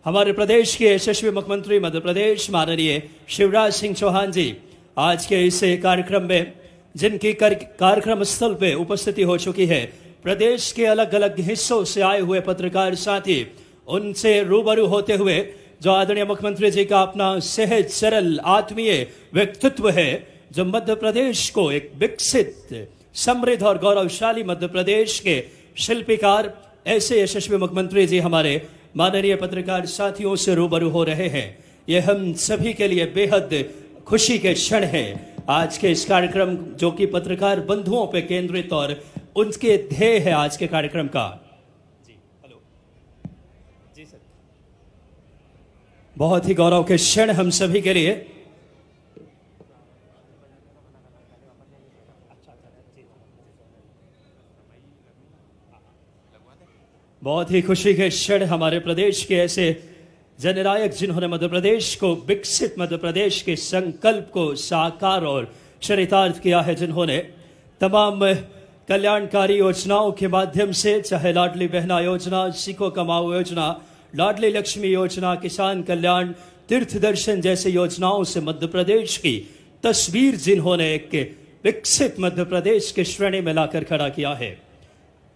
हमारे प्रदेश के यशस्वी मुख्यमंत्री मध्य प्रदेश माननीय शिवराज सिंह चौहान जी आज के इस कार्यक्रम में जिनकी कार्यक्रम स्थल पे उपस्थिति हो चुकी है, प्रदेश के अलग अलग हिस्सों से आए हुए पत्रकार साथी, उनसे रूबरू होते हुए जो आदरणीय मुख्यमंत्री जी का अपना सहज सरल आत्मीय व्यक्तित्व है, जो मध्य प्रदेश को एक विकसित समृद्ध और गौरवशाली मध्य प्रदेश के शिल्पकार, ऐसे यशस्वी मुख्यमंत्री जी हमारे माननीय पत्रकार साथियों से रूबरू हो रहे हैं। ये हम सभी के लिए बेहद खुशी के क्षण हैं। आज के इस कार्यक्रम जो कि पत्रकार बंधुओं पे केंद्रित और उनके ध्येय है आज के कार्यक्रम का। जी हेलो जी सर, बहुत ही गौरव के क्षण हम सभी के लिए। बहुत ही खुशी के क्षण हमारे प्रदेश के ऐसे जननायक जिन्होंने मध्य प्रदेश को विकसित मध्य प्रदेश के संकल्प को साकार और चरितार्थ किया है, जिन्होंने तमाम कल्याणकारी योजनाओं के माध्यम से, चाहे लाडली बहना योजना, सीखो कमाओ योजना, लाडली लक्ष्मी योजना, किसान कल्याण, तीर्थ दर्शन जैसे योजनाओं से मध्य प्रदेश की तस्वीर जिन्होंने एक विकसित मध्य प्रदेश के श्रेणी में लाकर खड़ा किया है।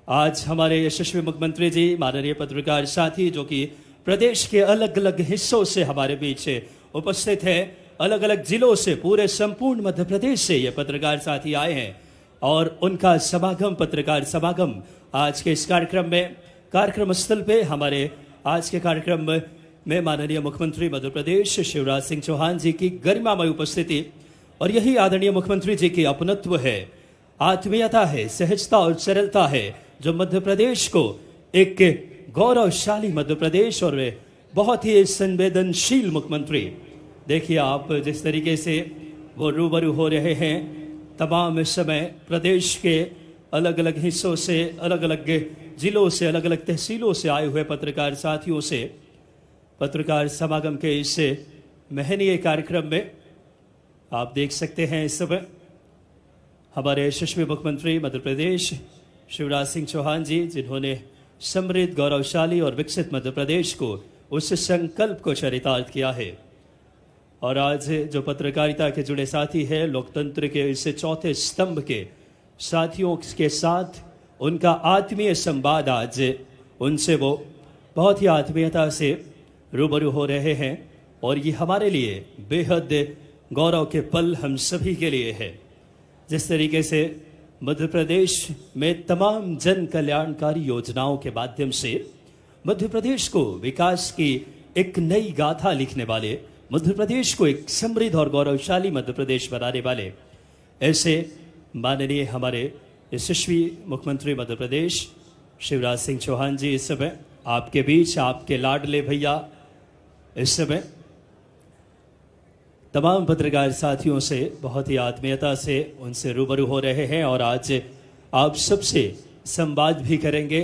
आज हमारे यशस्वी मुख्यमंत्री जी माननीय पत्रकार साथी जो कि प्रदेश के अलग अलग हिस्सों से हमारे बीच उपस्थित है, अलग अलग जिलों से, पूरे संपूर्ण मध्य प्रदेश से ये पत्रकार साथी आए हैं और उनका समागम, पत्रकार समागम आज के इस कार्यक्रम में, कार्यक्रम स्थल पे हमारे आज के कार्यक्रम में माननीय मुख्यमंत्री मध्य प्रदेश शिवराज सिंह चौहान जी की गरिमामय उपस्थिति, और यही आदरणीय मुख्यमंत्री जी की अपनत्व है, आत्मीयता है, सहजता और सरलता है, जो मध्य प्रदेश को एक गौरवशाली मध्य प्रदेश और बहुत ही संवेदनशील मुख्यमंत्री, देखिए आप जिस तरीके से वो रूबरू हो रहे हैं तमाम इस समय प्रदेश के अलग अलग हिस्सों से, अलग अलग जिलों से, अलग अलग तहसीलों से आए हुए पत्रकार साथियों से पत्रकार समागम के इस महनीय कार्यक्रम में आप देख सकते हैं इस समय हमारे यशस्वी मुख्यमंत्री मध्य प्रदेश शिवराज सिंह चौहान जी, जिन्होंने समृद्ध, गौरवशाली और विकसित मध्य प्रदेश को उस संकल्प को चरितार्थ किया है। और आज जो पत्रकारिता के जुड़े साथी हैं, लोकतंत्र के इस चौथे स्तंभ के साथियों के साथ उनका आत्मीय संवाद, आज उनसे वो बहुत ही आत्मीयता से रूबरू हो रहे हैं और ये हमारे लिए बेहद गौरव के पल हम सभी के लिए है। जिस तरीके से मध्य प्रदेश में तमाम जन कल्याणकारी योजनाओं के माध्यम से मध्य प्रदेश को विकास की एक नई गाथा लिखने वाले, मध्य प्रदेश को एक समृद्ध और गौरवशाली मध्य प्रदेश बनाने वाले ऐसे माननीय हमारे यशस्वी मुख्यमंत्री मध्य प्रदेश शिवराज सिंह चौहान जी इस समय आपके बीच, आपके लाडले भैया इस समय तमाम पत्रकार साथियों से बहुत ही आत्मीयता से उनसे रूबरू हो रहे हैं और आज आप सबसे संवाद भी करेंगे।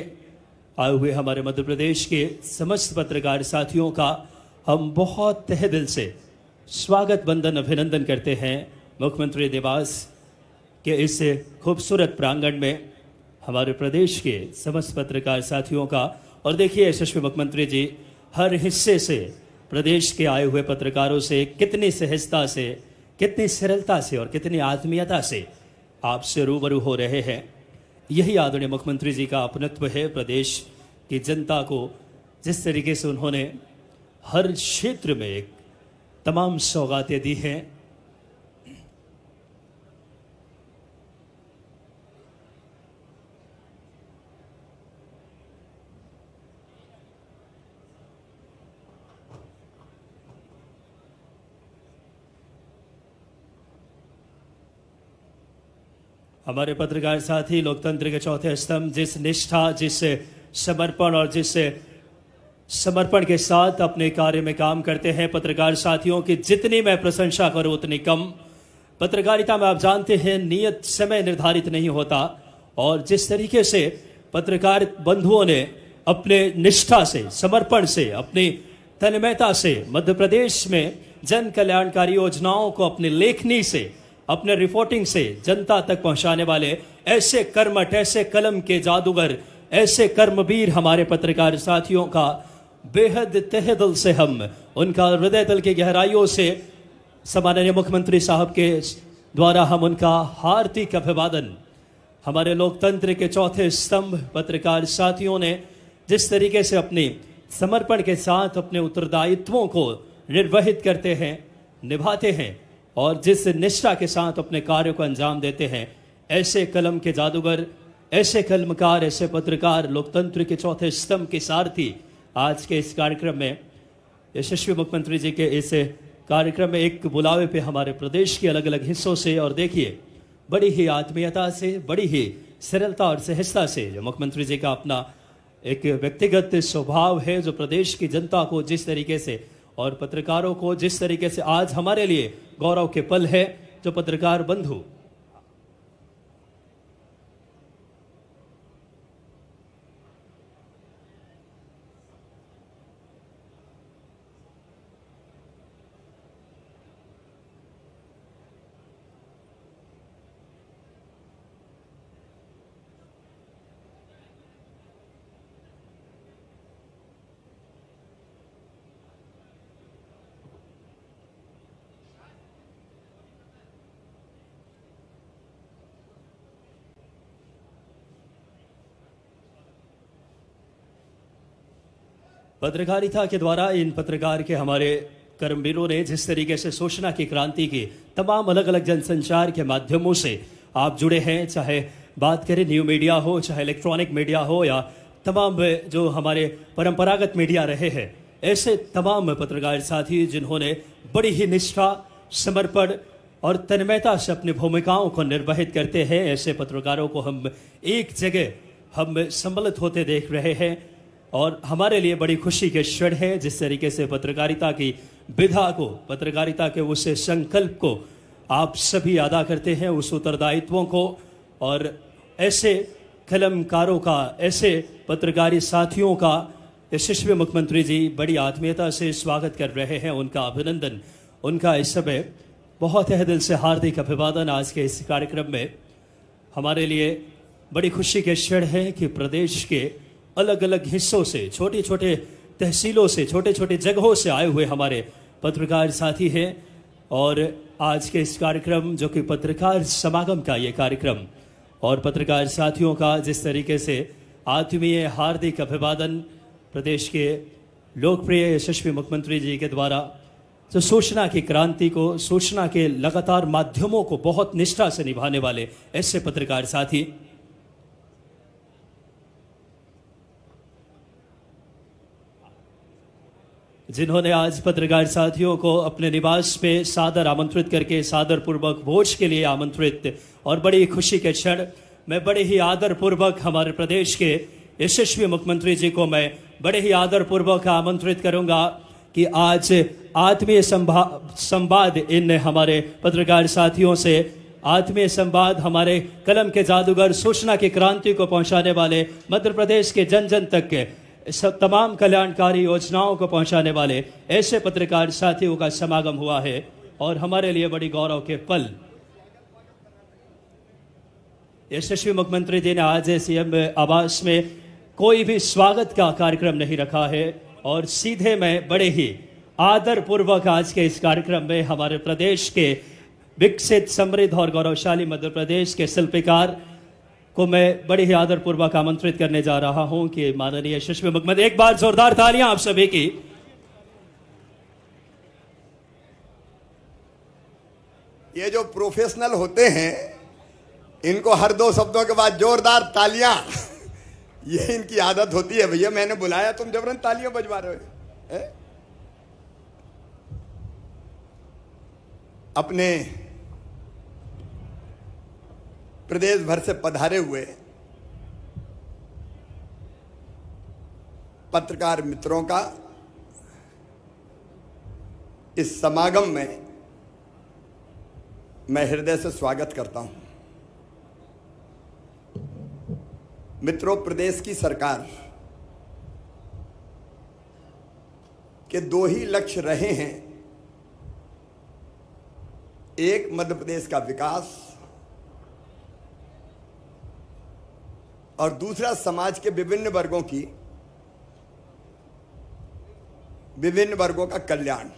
आए हुए हमारे मध्य प्रदेश के समस्त पत्रकार साथियों का हम बहुत तहे दिल से स्वागत, वंदन, अभिनंदन करते हैं मुख्यमंत्री निवास के इस खूबसूरत प्रांगण में हमारे प्रदेश के समस्त पत्रकार साथियों का। और देखिए यशस्वी मुख्यमंत्री जी हर हिस्से से प्रदेश के आए हुए पत्रकारों से कितनी सहजता से, कितनी सरलता से और कितनी आत्मीयता से आपसे रूबरू हो रहे हैं। यही आदरणीय मुख्यमंत्री जी का अपनत्व है। प्रदेश की जनता को जिस तरीके से उन्होंने हर क्षेत्र में एक तमाम सौगातें दी हैं, हमारे पत्रकार साथी लोकतंत्र के चौथे स्तंभ जिस निष्ठा, जिस समर्पण और जिस समर्पण के साथ अपने कार्य में काम करते हैं, पत्रकार साथियों की जितनी मैं प्रशंसा करूं उतनी कम। पत्रकारिता में आप जानते हैं नियत समय निर्धारित नहीं होता, और जिस तरीके से पत्रकार बंधुओं ने अपने निष्ठा से, समर्पण से, अपनी तन्मयता से मध्य प्रदेश में जन कल्याणकारी योजनाओं को अपनी लेखनी से, अपने रिपोर्टिंग से जनता तक पहुंचाने वाले ऐसे कर्मठ, ऐसे कलम के जादूगर, ऐसे कर्मवीर हमारे पत्रकार साथियों का बेहद तहे दिल से हम उनका हृदय तल की गहराइयों से सम्माननीय मुख्यमंत्री साहब के द्वारा हम उनका हार्दिक अभिवादन। हमारे लोकतंत्र के चौथे स्तंभ पत्रकार साथियों ने जिस तरीके से अपनी समर्पण के साथ अपने उत्तरदायित्वों को निर्वहित करते हैं, निभाते हैं और जिस निष्ठा के साथ अपने कार्यों को अंजाम देते हैं, ऐसे कलम के जादूगर, ऐसे कलमकार, ऐसे पत्रकार, लोकतंत्र के चौथे स्तंभ के सारथी आज के इस कार्यक्रम में, यशस्वी मुख्यमंत्री जी के इस कार्यक्रम में एक बुलावे पे हमारे प्रदेश के अलग अलग हिस्सों से, और देखिए बड़ी ही आत्मीयता से, बड़ी ही सरलता और सहजता से जो मुख्यमंत्री जी का अपना एक व्यक्तिगत स्वभाव है, जो प्रदेश की जनता को जिस तरीके से और पत्रकारों को जिस तरीके से आज हमारे लिए गौरव के पल है, जो पत्रकार बंधु पत्रकारिता के द्वारा इन पत्रकार के हमारे कर्मवीरों ने जिस तरीके से सूचना की क्रांति की तमाम अलग अलग जनसंचार के माध्यमों से आप जुड़े हैं, चाहे बात करें न्यू मीडिया हो, चाहे इलेक्ट्रॉनिक मीडिया हो, या तमाम जो हमारे परंपरागत मीडिया रहे हैं, ऐसे तमाम पत्रकार साथी जिन्होंने बड़ी ही निष्ठा, समर्पण और तन्मयता से अपनी भूमिकाओं को निर्वहित करते हैं, ऐसे पत्रकारों को हम एक जगह हम सम्मिलित होते देख रहे हैं और हमारे लिए बड़ी खुशी के क्षण है। जिस तरीके से पत्रकारिता की विधा को, पत्रकारिता के उस संकल्प को आप सभी अदा करते हैं, उस उत्तरदायित्वों को, और ऐसे कलमकारों का, ऐसे पत्रकारी साथियों का यशस्वी मुख्यमंत्री जी बड़ी आत्मीयता से स्वागत कर रहे हैं। उनका अभिनंदन, उनका इस समय बहुत तहे दिल से हार्दिक अभिवादन। आज के इस कार्यक्रम में हमारे लिए बड़ी खुशी के क्षण है कि प्रदेश के अलग अलग हिस्सों से, छोटे छोटे तहसीलों से, छोटे छोटे जगहों से आए हुए हमारे पत्रकार साथी हैं, और आज के इस कार्यक्रम जो कि पत्रकार समागम का ये कार्यक्रम और पत्रकार साथियों का जिस तरीके से आत्मीय हार्दिक अभिवादन प्रदेश के लोकप्रिय यशस्वी मुख्यमंत्री जी के द्वारा जो सूचना की क्रांति को, सूचना के लगातार माध्यमों को बहुत निष्ठा से निभाने वाले ऐसे पत्रकार साथी, जिन्होंने आज पत्रकार साथियों को अपने निवास पे सादर आमंत्रित करके, सादर पूर्वक भोज के लिए आमंत्रित, और बड़ी खुशी के क्षण मैं बड़े ही आदर पूर्वक हमारे प्रदेश के यशस्वी मुख्यमंत्री जी को मैं बड़े ही आदर पूर्वक आमंत्रित करूंगा कि आज आत्मीय संवाद इन हमारे पत्रकार साथियों से, आत्मीय संवाद हमारे कलम के जादूगर, सूचना की क्रांति को पहुंचाने वाले, मध्य प्रदेश के जन जन तक के सब तमाम कल्याणकारी योजनाओं को पहुंचाने वाले ऐसे पत्रकार साथियों का समागम हुआ है, और हमारे लिए बड़ी गौरव के पल। यशस्वी मुख्यमंत्री जी ने आज सीएम आवास में कोई भी स्वागत का कार्यक्रम नहीं रखा है, और सीधे मैं बड़े ही आदर पूर्वक आज के इस कार्यक्रम में हमारे प्रदेश के विकसित, समृद्ध और गौरवशाली मध्य प्रदेश के शिल्पकार को मैं बड़े ही आदर पूर्वक आमंत्रित करने जा रहा हूं कि माननीय यशस्वी मुख्यमंत्री, एक बार जोरदार तालियां आप सभी की। ये जो प्रोफेशनल होते हैं, इनको हर दो शब्दों के बाद जोरदार तालियां ये इनकी आदत होती है। भैया मैंने बुलाया, तुम जबरन तालियां बजवा रहे हो। अपने प्रदेश भर से पधारे हुए पत्रकार मित्रों का इस समागम में मैं हृदय से स्वागत करता हूं। मित्रों, प्रदेश की सरकार के दो ही लक्ष्य रहे हैं, एक मध्य प्रदेश का विकास और दूसरा समाज के विभिन्न वर्गों की विभिन्न वर्गों का कल्याण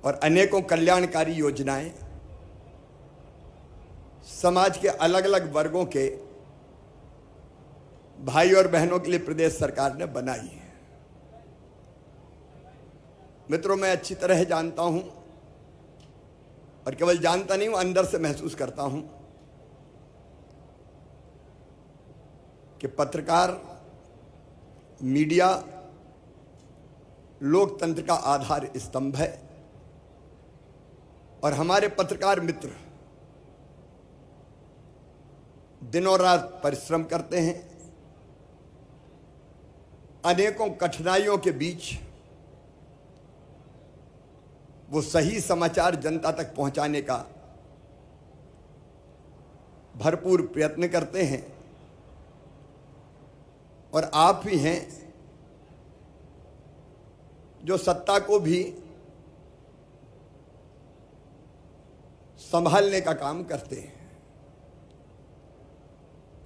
और अनेकों कल्याणकारी योजनाएं समाज के अलग अलग वर्गों के भाई और बहनों के लिए प्रदेश सरकार ने बनाई है। मित्रों, मैं अच्छी तरह जानता हूं और केवल जानता नहीं हूं, अंदर से महसूस करता हूं कि पत्रकार, मीडिया लोकतंत्र का आधार स्तंभ है और हमारे पत्रकार मित्र दिनों रात परिश्रम करते हैं। अनेकों कठिनाइयों के बीच वो सही समाचार जनता तक पहुंचाने का भरपूर प्रयत्न करते हैं और आप ही हैं जो सत्ता को भी संभालने का काम करते हैं।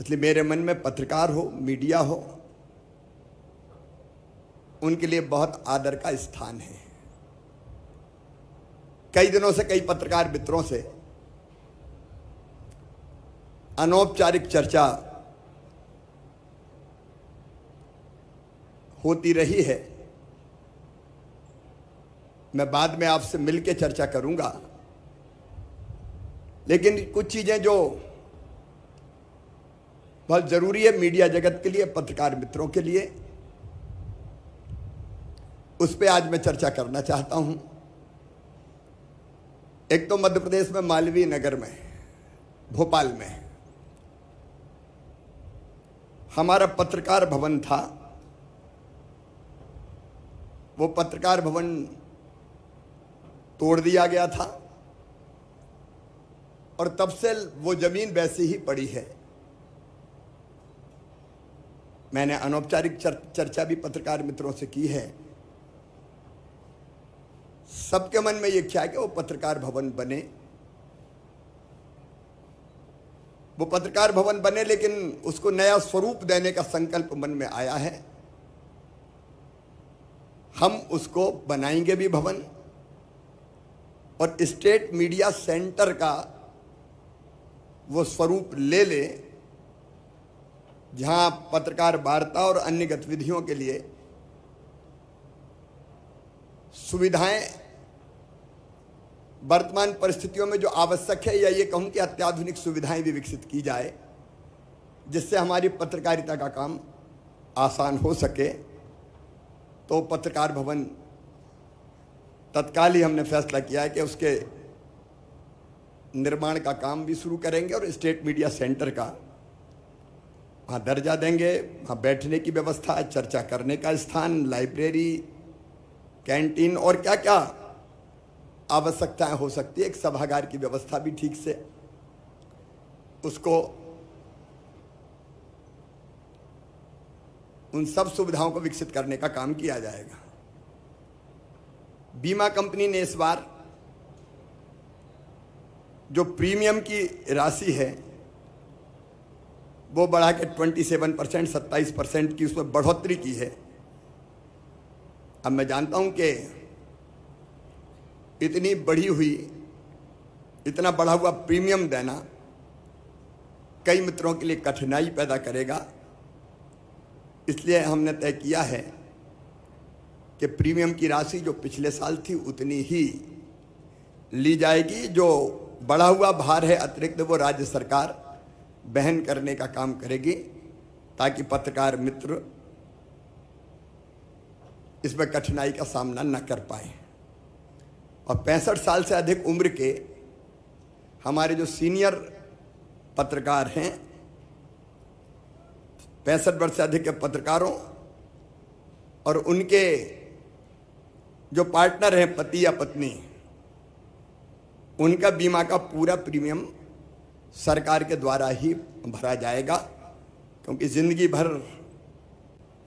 इसलिए मेरे मन में पत्रकार हो, मीडिया हो, उनके लिए बहुत आदर का स्थान है। कई दिनों से कई पत्रकार मित्रों से अनौपचारिक चर्चा होती रही है। मैं बाद में आपसे मिलकर चर्चा करूंगा, लेकिन कुछ चीजें जो बहुत जरूरी है मीडिया जगत के लिए, पत्रकार मित्रों के लिए, उस पर आज मैं चर्चा करना चाहता हूं। एक तो मध्य प्रदेश में मालवीय नगर में, भोपाल में हमारा पत्रकार भवन था। वो पत्रकार भवन तोड़ दिया गया था और तब से वो जमीन वैसी ही पड़ी है। मैंने अनौपचारिक चर्चा भी पत्रकार मित्रों से की है। सबके मन में ये क्या है कि वो पत्रकार भवन बने, वो पत्रकार भवन बने, लेकिन उसको नया स्वरूप देने का संकल्प मन में आया है। हम उसको बनाएंगे भी भवन और स्टेट मीडिया सेंटर का वो स्वरूप ले ले, जहां पत्रकार वार्ता और अन्य गतिविधियों के लिए सुविधाएं वर्तमान परिस्थितियों में जो आवश्यक है, या ये कहूं कि अत्याधुनिक सुविधाएं भी विकसित की जाए, जिससे हमारी पत्रकारिता का काम आसान हो सके। तो पत्रकार भवन तत्काल ही हमने फैसला किया है कि उसके निर्माण का काम भी शुरू करेंगे और स्टेट मीडिया सेंटर का वहाँ दर्जा देंगे। वहाँ बैठने की व्यवस्था, चर्चा करने का स्थान, लाइब्रेरी, कैंटीन और क्या क्या आवश्यकताएं हो सकती है, एक सभागार की व्यवस्था भी ठीक से उसको, उन सब सुविधाओं को विकसित करने का काम किया जाएगा। बीमा कंपनी ने इस बार जो प्रीमियम की राशि है वो बढ़ा के 27%, 27% की उसमें बढ़ोतरी की है। अब मैं जानता हूं कि इतनी बढ़ी हुई, इतना बढ़ा हुआ प्रीमियम देना कई मित्रों के लिए कठिनाई पैदा करेगा। इसलिए हमने तय किया है कि प्रीमियम की राशि जो पिछले साल थी उतनी ही ली जाएगी। जो बढ़ा हुआ भार है अतिरिक्त, वो राज्य सरकार वहन करने का काम करेगी, ताकि पत्रकार मित्र इसमें कठिनाई का सामना न कर पाए। और 65 साल से अधिक उम्र के हमारे जो सीनियर पत्रकार हैं, 65 वर्ष से अधिक के पत्रकारों और उनके जो पार्टनर हैं, पति या पत्नी, उनका बीमा का पूरा प्रीमियम सरकार के द्वारा ही भरा जाएगा, क्योंकि जिंदगी भर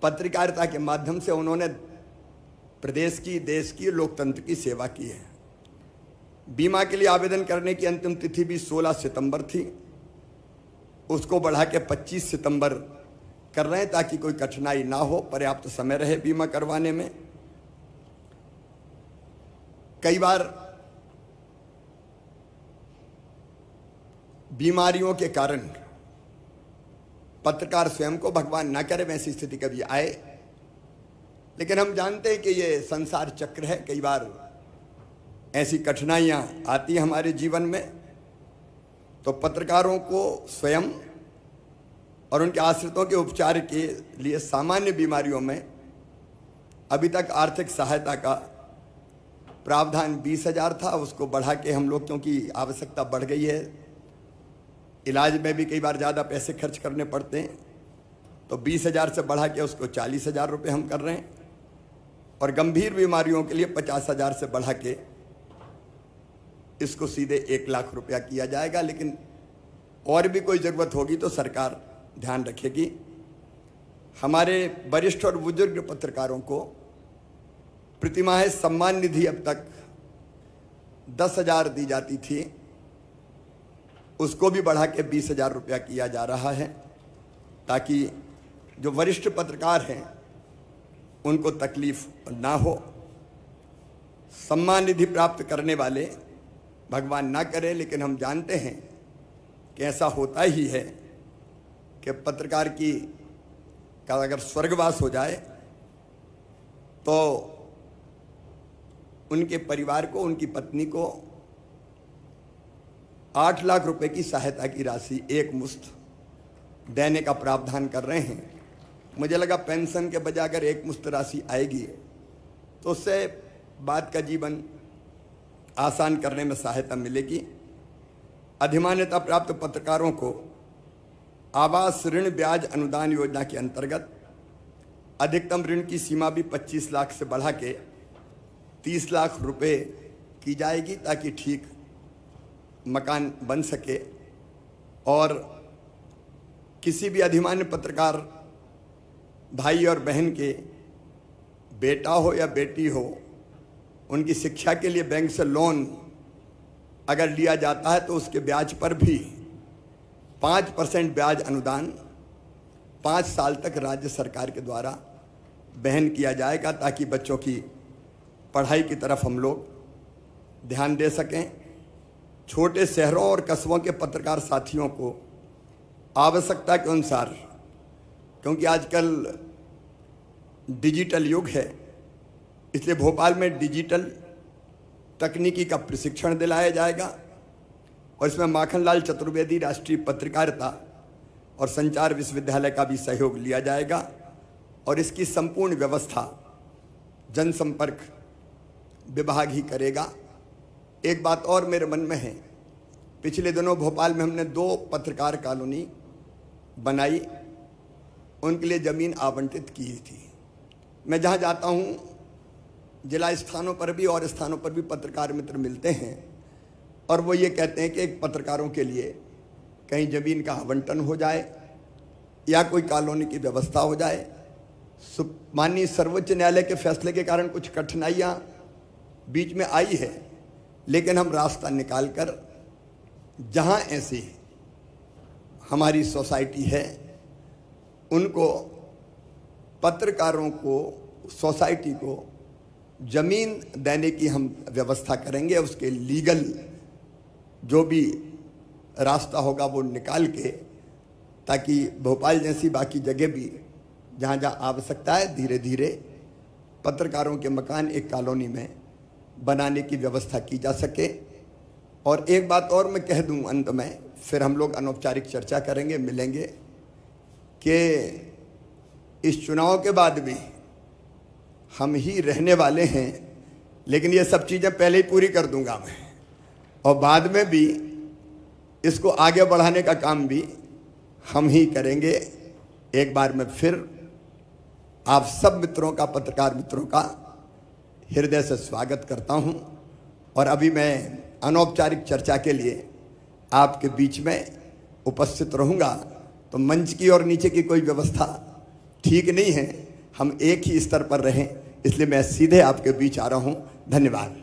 पत्रकारिता के माध्यम से उन्होंने प्रदेश की, देश की, लोकतंत्र की सेवा की है। बीमा के लिए आवेदन करने की अंतिम तिथि भी 16 सितंबर थी, उसको बढ़ा के 25 सितंबर कर रहे हैं ताकि कोई कठिनाई ना हो, पर्याप्त समय रहे बीमा करवाने में। कई बार बीमारियों के कारण पत्रकार स्वयं को, भगवान ना करे वैसी स्थिति कभी आए, लेकिन हम जानते हैं कि ये संसार चक्र है। कई बार ऐसी कठिनाइयां आती हैं हमारे जीवन में, तो पत्रकारों को स्वयं और उनके आश्रितों के उपचार के लिए सामान्य बीमारियों में अभी तक आर्थिक सहायता का प्रावधान 20,000 था, उसको बढ़ा के हम लोग, क्योंकि आवश्यकता बढ़ गई है, इलाज में भी कई बार ज़्यादा पैसे खर्च करने पड़ते हैं, तो 20,000 से बढ़ा के उसको 40,000 रुपये हम कर रहे हैं, और गंभीर बीमारियों के लिए 50,000 से बढ़ा के इसको सीधे 1 लाख रुपया किया जाएगा। लेकिन और भी कोई ज़रूरत होगी तो सरकार ध्यान रखेगी। हमारे वरिष्ठ और बुजुर्ग पत्रकारों को प्रतिमाह सम्मान निधि अब तक 10,000 दी जाती थी, उसको भी बढ़ा के 20,000 रुपया किया जा रहा है, ताकि जो वरिष्ठ पत्रकार हैं उनको तकलीफ ना हो। सम्मान निधि प्राप्त करने वाले, भगवान ना करे लेकिन हम जानते हैं कि ऐसा होता ही है कि पत्रकार का अगर स्वर्गवास हो जाए तो उनके परिवार को, उनकी पत्नी को 8 लाख रुपए की सहायता की राशि एक मुश्त देने का प्रावधान कर रहे हैं। मुझे लगा पेंशन के बजाय अगर एक मुश्त राशि आएगी तो उससे बाद का जीवन आसान करने में सहायता मिलेगी। अधिमान्यता प्राप्त पत्रकारों को आवास ऋण ब्याज अनुदान योजना के अंतर्गत अधिकतम ऋण की सीमा भी 25 लाख से बढ़ा के 30 लाख रुपए की जाएगी, ताकि ठीक मकान बन सके। और किसी भी अधिमान्य पत्रकार भाई और बहन के बेटा हो या बेटी हो, उनकी शिक्षा के लिए बैंक से लोन अगर लिया जाता है तो उसके ब्याज पर भी 5% ब्याज अनुदान 5 साल तक राज्य सरकार के द्वारा वहन किया जाएगा, ताकि बच्चों की पढ़ाई की तरफ हम लोग ध्यान दे सकें। छोटे शहरों और कस्बों के पत्रकार साथियों को आवश्यकता के अनुसार, क्योंकि आजकल डिजिटल युग है, इसलिए भोपाल में डिजिटल तकनीकी का प्रशिक्षण दिलाया जाएगा, और इसमें माखनलाल चतुर्वेदी राष्ट्रीय पत्रकारिता और संचार विश्वविद्यालय का भी सहयोग लिया जाएगा, और इसकी संपूर्ण व्यवस्था जनसंपर्क विभाग ही करेगा। एक बात और मेरे मन में है, पिछले दिनों भोपाल में हमने 2 पत्रकार कॉलोनी बनाई, उनके लिए ज़मीन आवंटित की थी। मैं जहाँ जाता हूँ जिला स्थानों पर भी और स्थानों पर भी पत्रकार मित्र मिलते हैं, और वो ये कहते हैं कि एक पत्रकारों के लिए कहीं ज़मीन का आवंटन हो जाए या कोई कॉलोनी की व्यवस्था हो जाए। माननीय सर्वोच्च न्यायालय के फैसले के कारण कुछ कठिनाइयाँ बीच में आई है, लेकिन हम रास्ता निकाल कर जहाँ ऐसी हमारी सोसाइटी है उनको, पत्रकारों को, सोसाइटी को ज़मीन देने की हम व्यवस्था करेंगे। उसके लीगल जो भी रास्ता होगा वो निकाल के, ताकि भोपाल जैसी बाकी जगह भी जहाँ जहाँ आवश्यकता है धीरे धीरे पत्रकारों के मकान एक कॉलोनी में बनाने की व्यवस्था की जा सके। और एक बात और मैं कह दूं अंत में, फिर हम लोग अनौपचारिक चर्चा करेंगे, मिलेंगे, कि इस चुनाव के बाद भी हम ही रहने वाले हैं, लेकिन ये सब चीज़ें पहले ही पूरी कर दूंगा मैं, और बाद में भी इसको आगे बढ़ाने का काम भी हम ही करेंगे। एक बार मैं फिर आप सब मित्रों का, पत्रकार मित्रों का हृदय से स्वागत करता हूं, और अभी मैं अनौपचारिक चर्चा के लिए आपके बीच में उपस्थित रहूंगा। तो मंच की और नीचे की कोई व्यवस्था ठीक नहीं है, हम एक ही स्तर पर रहें, इसलिए मैं सीधे आपके बीच आ रहा हूं। धन्यवाद।